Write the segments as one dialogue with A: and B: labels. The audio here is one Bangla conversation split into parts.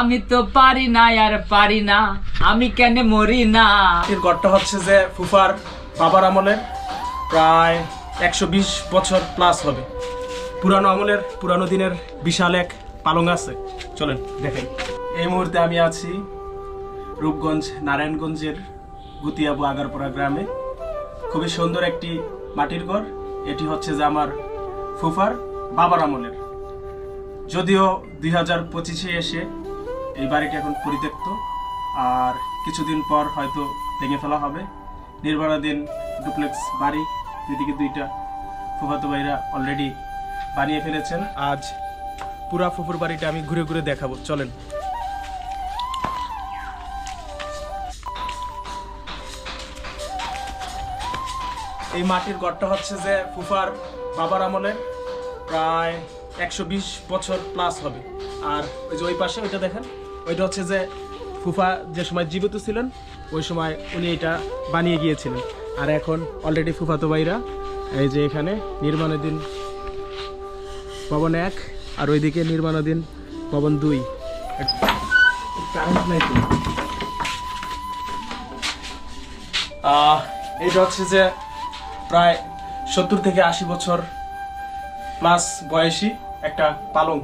A: আমি তো পারি না আর পারি না, আমি কেন মরি না।
B: এর ঘরটা হচ্ছে যে ফুফার বাবার আমলের, প্রায় 120 বছর প্লাস হবে। পুরানো আমলের, পুরানো দিনের বিশাল এক পালং আছে, চলেন দেখেন। এই মুহূর্তে আমি আছি রূপগঞ্জ নারায়ণগঞ্জের গুতিয়াবু আগারপাড়া গ্রামে। খুবই সুন্দর একটি মাটির ঘর। এটি হচ্ছে যে আমার ফুফার বাবার আমলের। যদিও 2025-এ এসে এই বাড়িটি এখন পরিত্যক্ত, আর কিছুদিন পর হয়তো ভেঙে ফেলা হবে। নির্মাণাধীন ডুপ্লেক্স বাড়ি, দুইদিকে দুইটা ফুফাতো ভাইরা অলরেডি বানিয়ে ফেলেছেন। আজ পুরা ফুফুর বাড়িটা আমি ঘুরে ঘুরে দেখাবো, চলেন। এই মাটির ঘরটা হচ্ছে যে ফুফার বাবার আমলের, প্রায় 120 বছর প্লাস হবে। আর ওই যে ওই পাশে ওইটা দেখেন, ওইটা হচ্ছে যে ফুফা যে সময় জীবিত ছিলেন ওই সময় উনি এটা বানিয়ে গিয়েছিলেন। আর এখন অলরেডি ফুফাতো ভাইরা এই যে এখানে নির্মাণাধীন ভবন 1 আর ওইদিকে নির্মাণাধীন ভবন 2। এইটা হচ্ছে যে প্রায় 70 থেকে 80 বছর প্লাস বয়সী একটা পালং।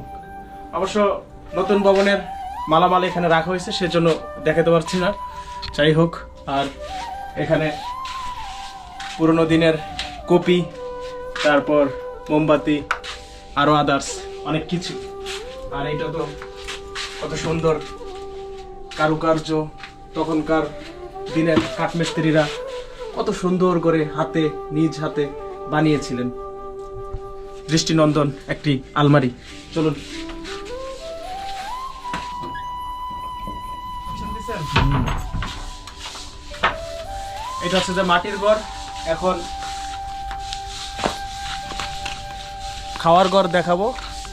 B: অবশ্য নতুন ভবনের মালামাল এখানে রাখা হয়েছে, সেজন্য দেখাতে পারছি না। যাই হোক, আর এখানে পুরনো দিনের কপি, তারপর মোমবাতি, আরো আদার্স অনেক কিছু। আর এটা তো কত সুন্দর কারুকার্য, তখনকার দিনের কাঠমিস্ত্রিরা কত সুন্দর করে হাতে, নিজ হাতে বানিয়েছিলেন। দৃষ্টিনন্দন একটি আলমারি, চলুন। এটা হচ্ছে যে মাটির ঘর। এখন খাওয়ার ঘর দেখাবো,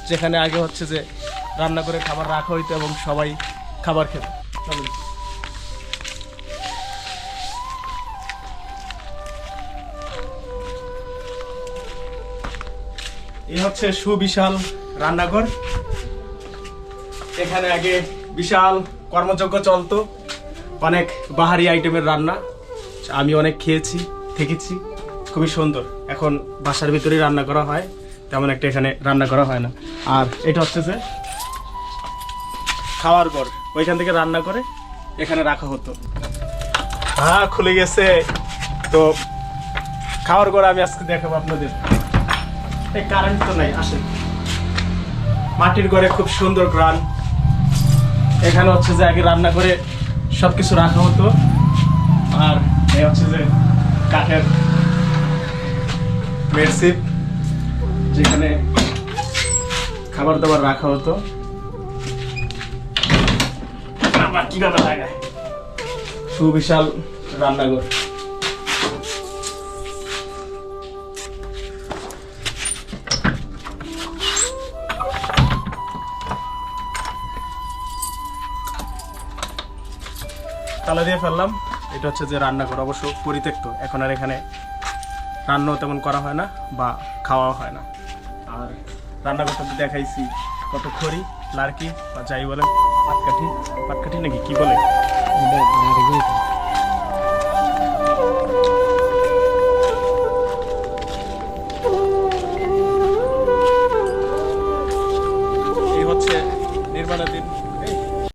B: যেখানে আগে হচ্ছে যে রান্না করে খাবার রাখা হইতো এবং সবাই খাবার খেত। চলুন। এই হচ্ছে সুবিশাল রান্নাঘর। এখানে আগে বিশাল কর্মযজ্ঞ চলতো, অনেক বাহারি আইটেমের রান্না। আমি অনেক খেয়েছি, থেকেছি, খুবই সুন্দর। এখন বাসার ভিতরেই রান্না করা হয়, তেমন একটা এখানে রান্না করা হয় না। আর এটা হচ্ছে যে খাওয়ার ঘর, ওইখান থেকে রান্না করে এখানে রাখা হতো। হ্যাঁ, খুলে গেছে। তো খাওয়ার ঘর আমি আজকে দেখাবো আপনাদের। এই কারেন্ট তো নাই, আসেন। মাটির ঘরে খুব সুন্দর গ্রান। এখানে হচ্ছে যে আগে রান্না করে সবকিছু রাখা হতো। আর এই হচ্ছে যে কাঠের মেডশিপ, যেখানে খাবার দাবার রাখা হতো। কিভাবে লাগায় সুবিশাল রান্নাঘর। তালা দিয়ে ফেললাম। এটা হচ্ছে যে রান্নাঘর, অবশ্য পরিত্যক্ত। এখন আর এখানে রান্নাও তেমন করা হয় না বা খাওয়াও হয় না। আর রান্নাঘরটা দেখাইছি কত খড়ি, লার্কি বা যাই বলেন, পাটকাঠি নাকি কি বলে,